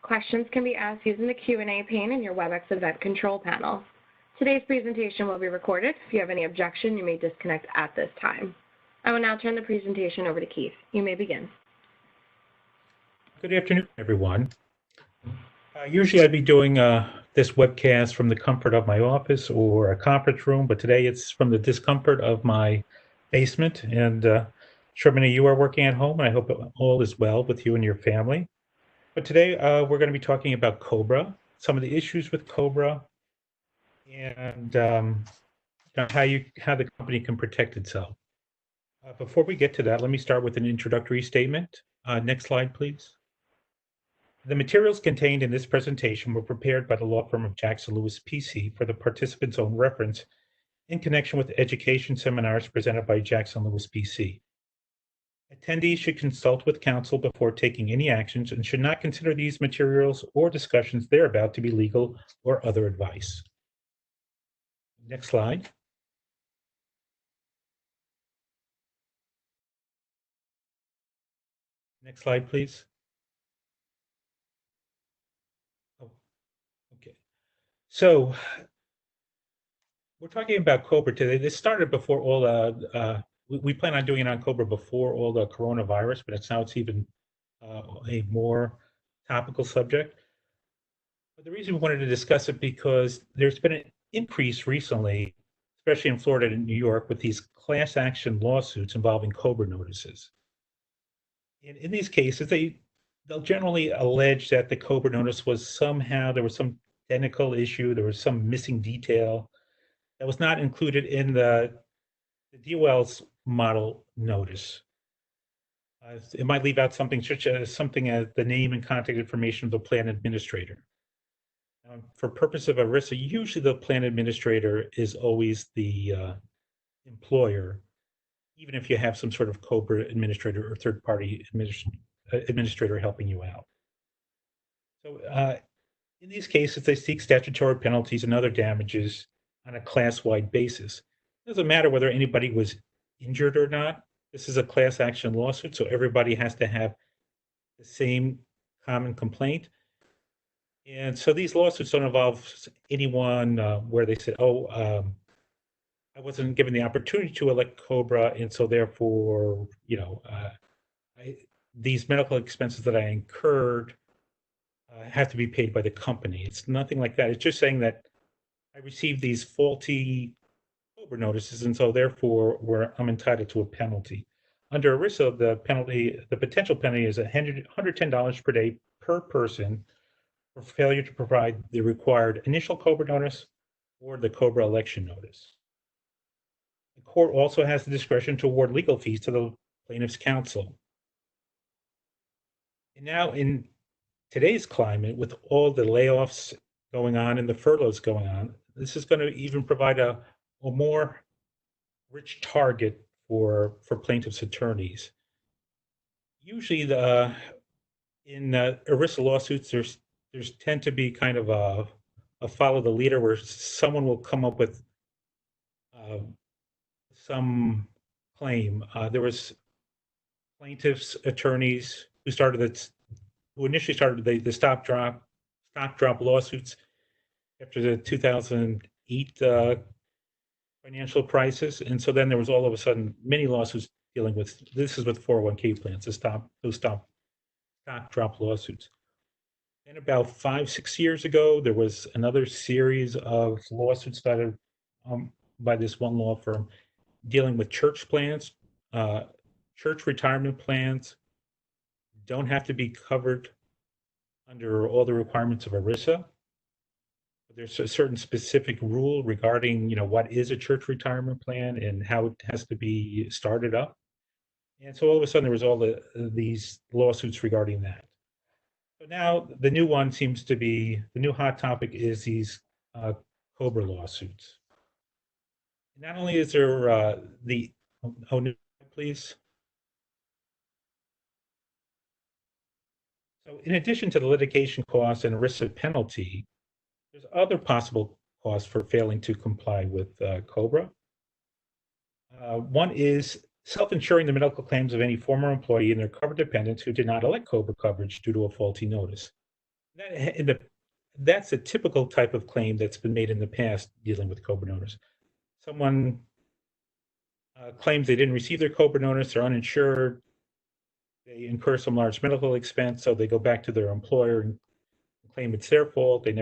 Questions can be asked using the Q&A pane in your WebEx event control panel. Today's presentation will be recorded. If you have any objection, you may disconnect at this time. I will now turn the presentation over to Keith. You may begin. Good afternoon, everyone. Usually I'd be doing this webcast from the comfort of my office or a conference room, but today it's from the discomfort of my basement. And sure many of you are working at home, and I hope all is well with you and your family. But today we're going to be talking about COBRA, some of the issues with COBRA, and how the company can protect itself. Before we get to that, let me start with an introductory statement. Next slide, please. The materials contained in this presentation were prepared by the law firm of ByJacksonLewisPC for the participants' own reference in connection with education seminars presented by ByJacksonLewisPC. Attendees should consult with counsel before taking any actions and should not consider these materials or discussions thereabout to be legal or other advice. Next slide. Next slide, please. Oh, okay. So we're talking about COBRA today. This started before all we plan on doing it on COBRA before all the coronavirus, but it's even a more topical subject. But the reason we wanted to discuss it because there's been an increase recently, especially in Florida and New York, with these class action lawsuits involving COBRA notices. And in these cases, they'll generally allege that the COBRA notice was there was some technical issue, there was some missing detail that was not included in the DOL's model notice. It might leave out something such as the name and contact information of the plan administrator. For purpose of ERISA, usually the plan administrator is always the employer, even if you have some sort of COBRA administrator or third-party administrator helping you out. So in these cases, they seek statutory penalties and other damages on a class-wide basis. It doesn't matter whether anybody was injured or not. This is a class action lawsuit, so everybody has to have the same common complaint. And so these lawsuits don't involve anyone where they say, I wasn't given the opportunity to elect COBRA, and so therefore, these medical expenses that I incurred have to be paid by the company. It's nothing like that. It's just saying that I received these faulty COBRA notices, and so therefore I'm entitled to a penalty. Under ERISA, the potential penalty is $110 per day per person for failure to provide the required initial COBRA notice or the COBRA election notice. The court also has the discretion to award legal fees to the plaintiff's counsel. And now in today's climate, with all the layoffs going on and the furloughs going on, this is going to even provide a more rich target for plaintiffs' attorneys. Usually in ERISA lawsuits, there's tend to be kind of a follow the leader where someone will come up with some claim. There was plaintiffs' attorneys who initially started the stock drop lawsuits after the 2008 financial crisis, and so then there was all of a sudden many lawsuits dealing with this is with 401k plans to stop those stock drop lawsuits. And about 5-6 years ago, there was another series of lawsuits started by this one law firm dealing with church plans. Church retirement plans don't have to be covered under all the requirements of ERISA. There's a certain specific rule regarding, what is a church retirement plan and how it has to be started up. And so all of a sudden there was all these lawsuits regarding that. So now the new one seems to be, the new hot topic is these COBRA lawsuits. Not only is there please. So in addition to the litigation costs and ERISA penalty, there's other possible costs for failing to comply with COBRA. One is self-insuring the medical claims of any former employee and their covered dependents who did not elect COBRA coverage due to a faulty notice. That's a typical type of claim that's been made in the past dealing with COBRA notice. Someone claims they didn't receive their COBRA notice, they're uninsured, they incur some large medical expense, so they go back to their employer and claim it's their fault. They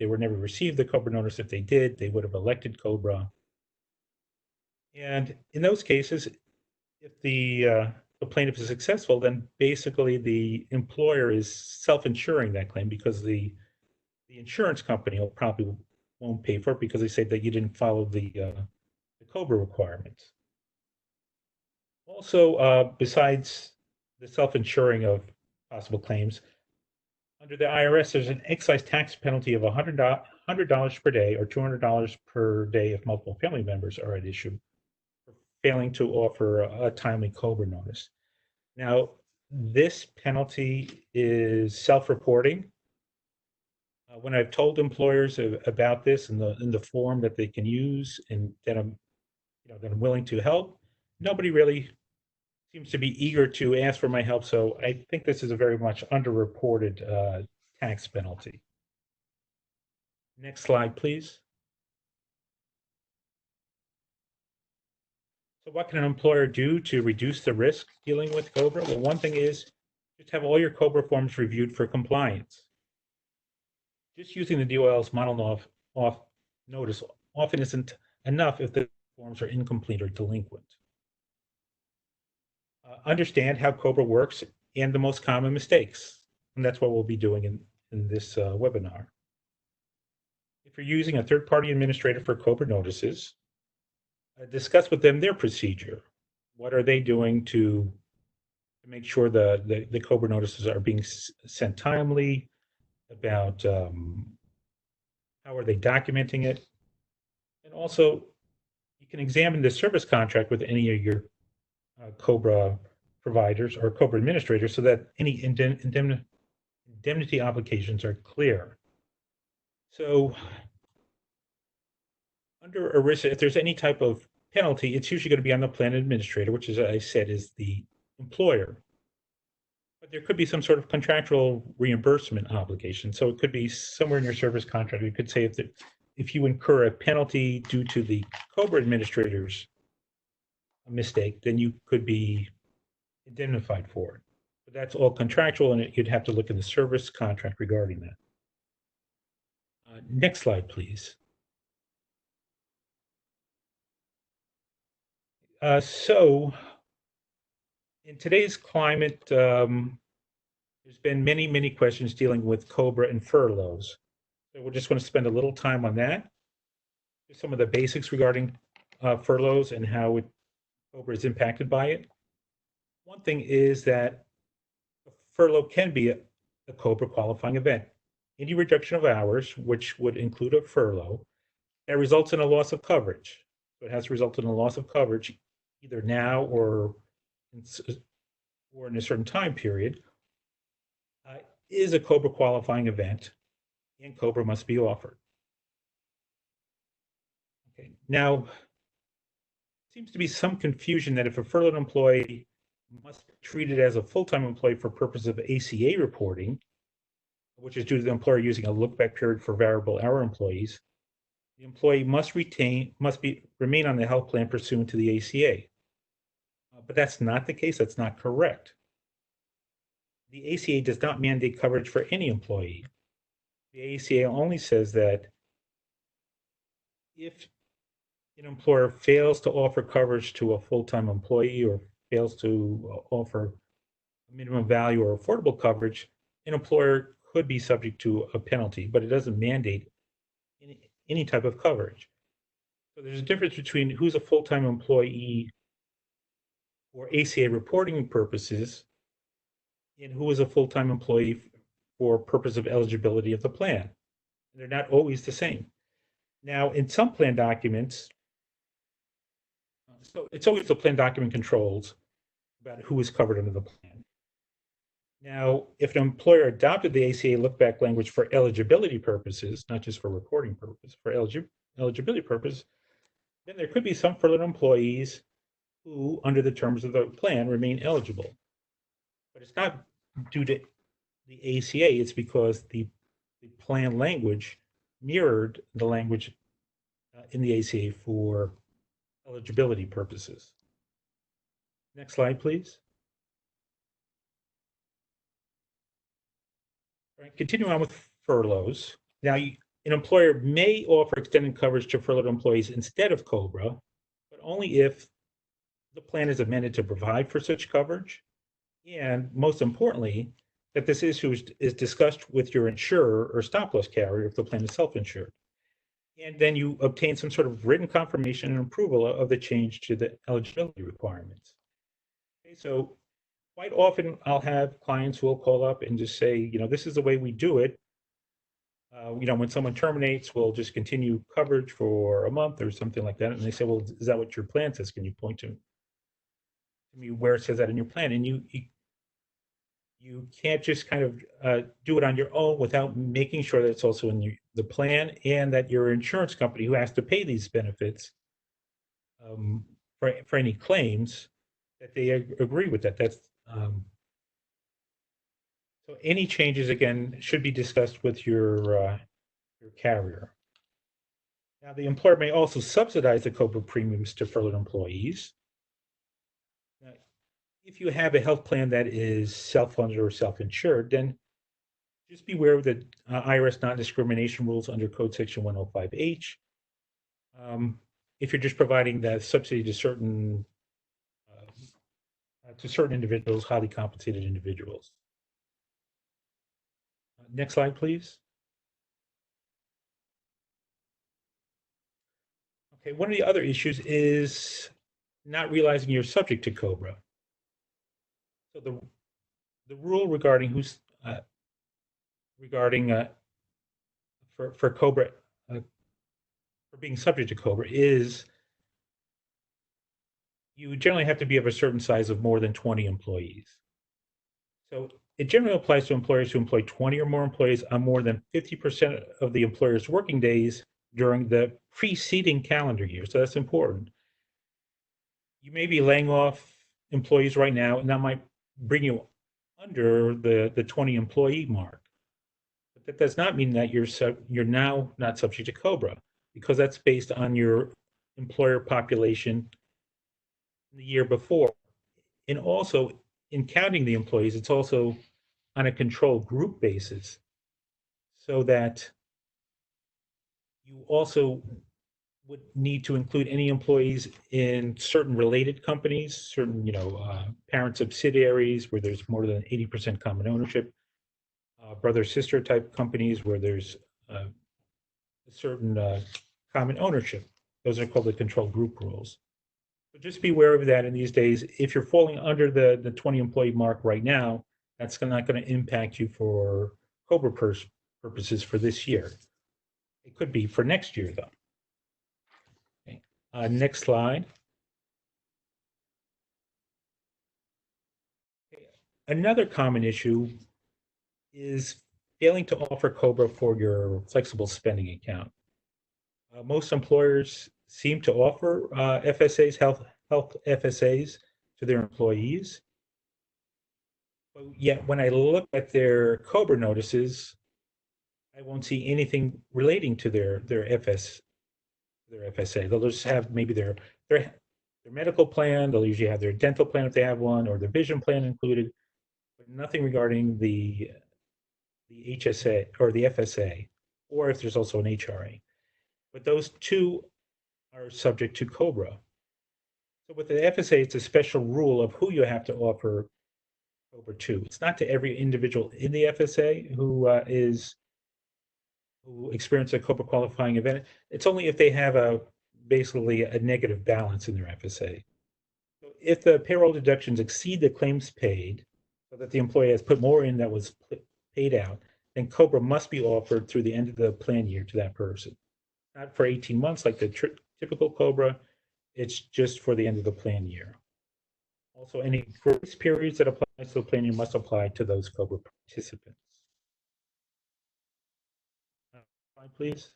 were never received the COBRA notice. If they did, they would have elected COBRA. And in those cases, if the plaintiff is successful, then basically the employer is self-insuring that claim because the insurance company will probably won't pay for it because they say that you didn't follow the COBRA requirements. Also, besides the self-insuring of possible claims, under the IRS, there's an excise tax penalty of $100 per day or $200 per day if multiple family members are at issue for failing to offer a timely COBRA notice. Now, this penalty is self-reporting. When I've told employers about this in the form that they can use and that I'm willing to help, nobody really seems to be eager to ask for my help. So I think this is a very much underreported tax penalty. Next slide, please. So what can an employer do to reduce the risk dealing with COBRA? Well, one thing is just have all your COBRA forms reviewed for compliance. Just using the DOL's model off notice often isn't enough if the forms are incomplete or delinquent. Understand how COBRA works and the most common mistakes. And that's what we'll be doing in this webinar. If you're using a third-party administrator for COBRA notices, discuss with them their procedure. What are they doing to make sure the COBRA notices are being sent timely, about how are they documenting it. And also, you can examine the service contract with any of your COBRA providers or COBRA administrators so that any indemnity obligations are clear. So under ERISA, if there's any type of penalty, it's usually going to be on the plan administrator, which, as I said, is the employer. But there could be some sort of contractual reimbursement obligation. So it could be somewhere in your service contract. You could say if you incur a penalty due to the COBRA administrator's mistake, then you could be indemnified for it. But that's all contractual, and you'd have to look in the service contract regarding that. Next slide, please. So in today's climate, there's been many questions dealing with COBRA and furloughs. So we're just going to spend a little time on that. Just some of the basics regarding furloughs and how COBRA is impacted by it. One thing is that a furlough can be a COBRA qualifying event. Any reduction of hours, which would include a furlough, that results in a loss of coverage. So it has resulted in a loss of coverage either now or in a certain time period, is a COBRA qualifying event, and COBRA must be offered. Okay, now, there seems to be some confusion that if a furloughed employee must be treated as a full-time employee for purpose of ACA reporting, which is due to the employer using a look-back period for variable hour employees, the employee must remain on the health plan pursuant to the ACA. But that's not the case. That's not correct. The ACA does not mandate coverage for any employee. The ACA only says that if an employer fails to offer coverage to a full-time employee or fails to offer minimum value or affordable coverage, an employer could be subject to a penalty, but it doesn't mandate any type of coverage. So there's a difference between who's a full-time employee for ACA reporting purposes and who is a full-time employee for purpose of eligibility of the plan. They're not always the same. Now, in some plan documents, so it's always the plan document controls about who is covered under the plan. Now, if an employer adopted the ACA look-back language for eligibility purposes, not just for reporting purposes, for eligibility purposes, then there could be some furloughed employees who, under the terms of the plan, remain eligible. But it's not due to the ACA, it's because the plan language mirrored the language in the ACA for eligibility purposes. Next slide, please. All right, continuing on with furloughs. Now, an employer may offer extended coverage to furloughed employees instead of COBRA, but only if the plan is amended to provide for such coverage. And most importantly, that this issue is discussed with your insurer or stop loss carrier if the plan is self-insured. And then you obtain some sort of written confirmation and approval of the change to the eligibility requirements. Okay, so quite often I'll have clients who will call up and just say, this is the way we do it. When someone terminates, we'll just continue coverage for a month or something like that. And they say, well, is that what your plan says? Can you point to me where it says that in your plan? And you can't just kind of do it on your own without making sure that it's also in the plan and that your insurance company who has to pay these benefits for any claims, that they agree with that. That's so any changes, again, should be discussed with your carrier. Now, the employer may also subsidize the COBRA premiums to furloughed employees. Now, if you have a health plan that is self-funded or self-insured, then just be aware of the IRS non-discrimination rules under Code Section 105H. If you're just providing that subsidy to certain individuals, highly compensated individuals. Next slide, please. Okay, one of the other issues is not realizing you're subject to COBRA. So the rule regarding for COBRA for being subject to COBRA is you generally have to be of a certain size of more than 20 employees. So it generally applies to employers who employ 20 or more employees on more than 50% of the employer's working days during the preceding calendar year. So that's important. You may be laying off employees right now, and that might bring you under the 20 employee mark. But that does not mean that you're now not subject to COBRA, because that's based on your employer population the year before. And also, in counting the employees, it's also on a control group basis, so that you also would need to include any employees in certain related companies, certain parent subsidiaries where there's more than 80% common ownership, brother sister type companies where there's a certain common ownership. Those are called the control group rules. So just be aware of that in these days. If you're falling under the 20 employee mark right now, that's not going to impact you for COBRA purposes for this year. It could be for next year, though. Okay. Next slide. Okay. Another common issue is failing to offer COBRA for your flexible spending account. Most employers seem to offer FSAs, health FSAs to their employees. But yet, when I look at their COBRA notices, I won't see anything relating to their FSA. They'll just have maybe their medical plan. They'll usually have their dental plan if they have one, or their vision plan included, but nothing regarding the HSA or the FSA, or if there's also an HRA. But those two are subject to COBRA. So with the FSA, it's a special rule of who you have to offer COBRA to. It's not to every individual in the FSA who experience a COBRA qualifying event. It's only if they have basically a negative balance in their FSA. So if the payroll deductions exceed the claims paid, so that the employee has put more in that was paid out, then COBRA must be offered through the end of the plan year to that person. Not for 18 months like the typical COBRA, it's just for the end of the plan year. Also, any grace periods that apply to the plan year must apply to those COBRA participants. Slide, please.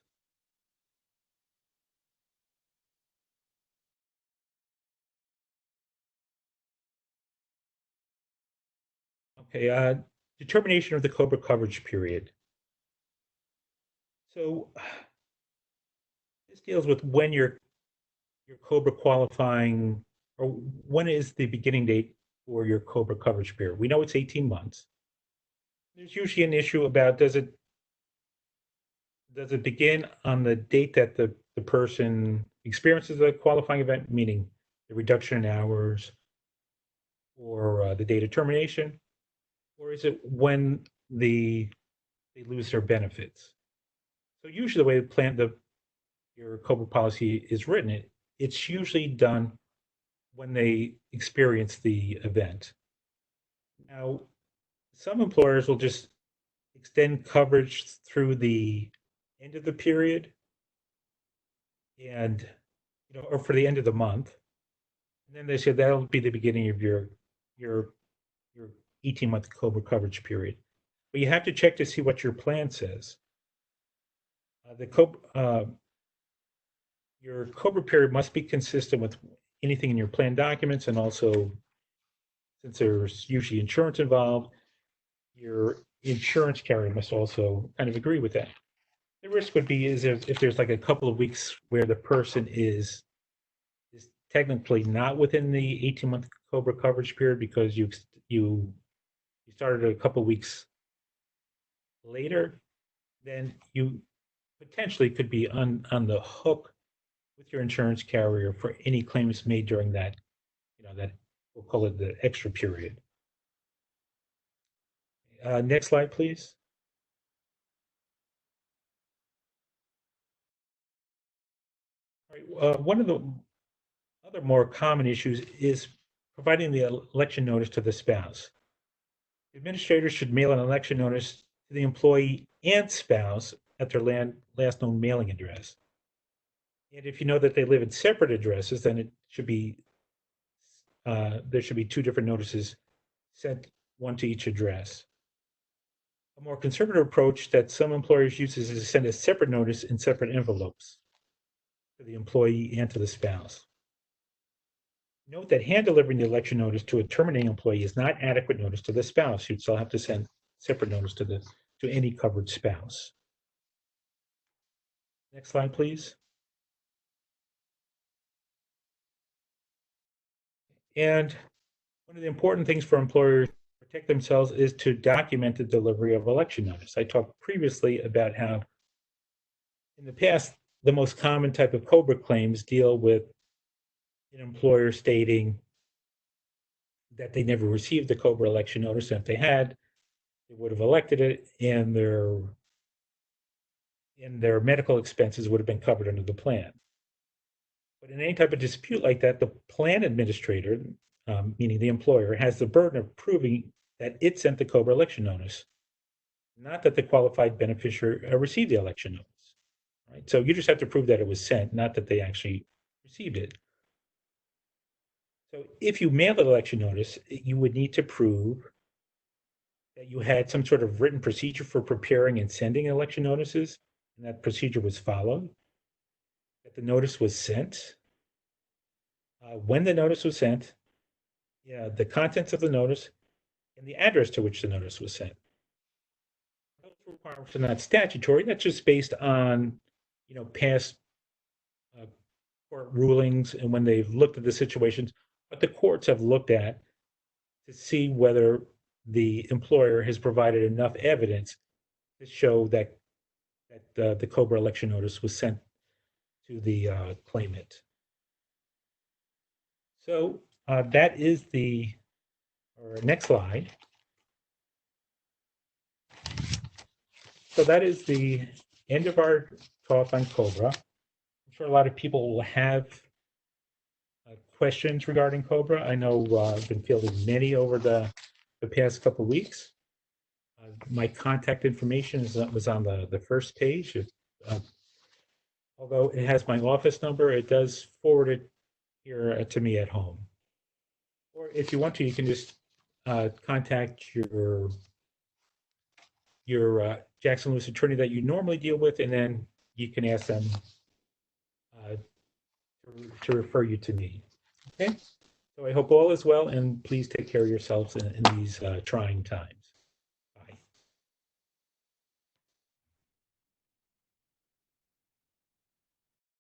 Okay, determination of the COBRA coverage period. So this deals with when your COBRA qualifying, or when is the beginning date for your COBRA coverage period. We know it's 18 months. There's usually an issue about does it begin on the date that the person experiences a qualifying event, meaning the reduction in hours or the date of termination, or is it when they lose their benefits? So usually the way your COBRA policy is written, it's usually done when they experience the event. Now, some employers will just extend coverage through the end of the period and, or for the end of the month. And then they say that'll be the beginning of your 18-month COBRA coverage period. But you have to check to see what your plan says. Your COBRA period must be consistent with anything in your plan documents, and also, since there's usually insurance involved, your insurance carrier must also kind of agree with that. The risk would be is if there's like a couple of weeks where the person is technically not within the 18-month COBRA coverage period because you started a couple of weeks later, then you potentially could be on the hook with your insurance carrier for any claims made during that, that we'll call it the extra period. Next slide, please. All right, one of the other more common issues is providing the election notice to the spouse. Administrators should mail an election notice to the employee and spouse at their last known mailing address. And if you know that they live at separate addresses, then it should be there should be two different notices sent, one to each address. A more conservative approach that some employers use is to send a separate notice in separate envelopes to the employee and to the spouse. Note that hand delivering the election notice to a terminating employee is not adequate notice to the spouse. You'd still have to send separate notice to any covered spouse. Next slide, please. And one of the important things for employers to protect themselves is to document the delivery of election notice. I talked previously about how in the past, the most common type of COBRA claims deal with an employer stating that they never received the COBRA election notice, and if they had, they would have elected it, and their medical expenses would have been covered under the plan. But in any type of dispute like that, the plan administrator, meaning the employer, has the burden of proving that it sent the COBRA election notice, not that the qualified beneficiary received the election notice. Right? So you just have to prove that it was sent, not that they actually received it. So if you mail an election notice, you would need to prove that you had some sort of written procedure for preparing and sending election notices, and that procedure was followed, that the notice was sent, when the notice was sent, the contents of the notice, and the address to which the notice was sent. Those requirements are not statutory. That's just based on, past court rulings and when they've looked at the situations. But the courts have looked at to see whether the employer has provided enough evidence to show that the COBRA election notice was sent to the claimant. So that is next slide. So that is the end of our talk on COBRA. I'm sure a lot of people will have questions regarding COBRA. I know I've been fielding many over the past couple of weeks. My contact information was on the first page. Although it has my office number, it does forward it here to me at home. Or if you want to, you can just contact your Jackson Lewis attorney that you normally deal with, and then you can ask them to refer you to me. Okay? So I hope all is well, and please take care of yourselves in these trying times.